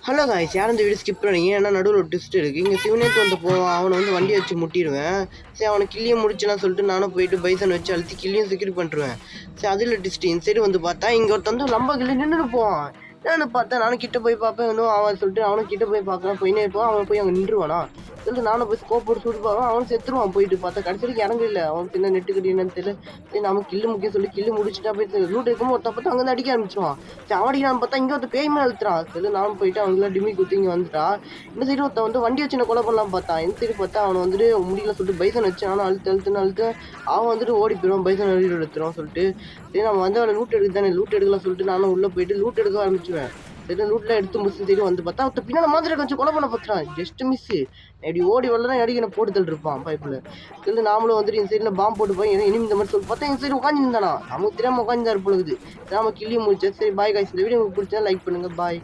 Hello guys, யாரும் இந்த video skip பண்ணீங்க. ஏன்னா நடுவில் ஒரு ட்விஸ்ட் இருக்குது. இங்கே சிவனேத்து வந்து போவான், அவனை வந்து வண்டியை வச்சு முட்டிடுவேன். சரி, அவனை கிள்ளியை முடிச்சுலாம் சொல்லிட்டு நானும் போயிட்டு பைசன் வச்சு அழுத்தி கிள்ளியும் செக்யூர் பண்ணிடுவேன். சரி, அதில் ட்விஸ்ட் இந்த சைடு வந்து பார்த்தா இங்கே ஒருத்த வந்து லம்ப கிள்ளி நின்றுட்டு போவான். என்னன்னு பார்த்தா நானும் கிட்ட போய் பார்ப்பேன். இன்னும் அவன் சொல்லிட்டு அவனும் கிட்ட போய் பார்க்கலாம் போயினே இருப்பான். அவன் போய் அங்கே நின்றுவானா சொல்லிட்டு நானும் போய் ஸ்கோப் போட்டு சூடு பார்ப்பான். அவன் செத்துருவான். போயிட்டு பார்த்தா கடைசிக்கு இறங்க இல்லை. அவன் சின்ன நெட்டு கட்டி என்னன்னு தெரியல. சரி, நம்ம கில்லு முக்கியம் சொல்லி கில்லு முடிச்சுட்டா போயிட்டு லூட் இருக்கும்போது ஒருத்த பார்த்து அங்கே அடிக்க ஆரம்பிச்சிருவான். சரி, அவன் அடிக்கிறான்னு பார்த்தா இங்கே ஒரு பேய் மேலே அழுத்துறான். சரி, நானும் போயிட்டு அவங்கள டிமி குத்தி இங்கே வந்துட்டா. இந்த சைடு ஒருத்த வந்து வண்டி வச்சு கொலை பண்ணலாம் பார்த்தான். இந்த சைடு பார்த்தா அவனை வந்துட்டு முடியல சொல்லிட்டு பைசன் வச்சு நானும் அழுத்து அவன் வந்துட்டு ஓடி போயிடுவான். பைசன் வெளியில் எடுத்துருவான் சொல்லிட்டு சரி, நம்ம வந்து அவனை லூட் எடுக்க தானே லூட் எடுக்கலாம் சொல்லிட்டு நானும் உள்ளே போயிட்டு லூட் எடுக்க ஆரம்பிச்சுவேன். சரி, லூட்ல எடுத்து முடிச்சு சரி வந்து பார்த்தா அவத்த பின்னால் மாதிரி கொஞ்சம் கொலை பண்ண பார்த்துறான். Just miss. எப்படி ஓடி வரலாம் அடிக்க என்ன போட்டுதல் இருப்பான் பைப்பில். சரி, நாமளும் வந்துட்டு இந்த சைடில் பாம்பு போட்டு போய் இனிமே இந்த மாதிரி சொல்லி பார்த்தா இந்த சைடு உட்காந்துருந்தானா நமக்கு தெரியாமல் உட்காந்துதான் இருப்பொழுது நாம கிள்ளி முடிச்சேன். சரி, பாய் காய்ச்சி. இந்த வீடியோ உங்களுக்கு பிடிச்சா லைக் பண்ணுங்க. பாய்.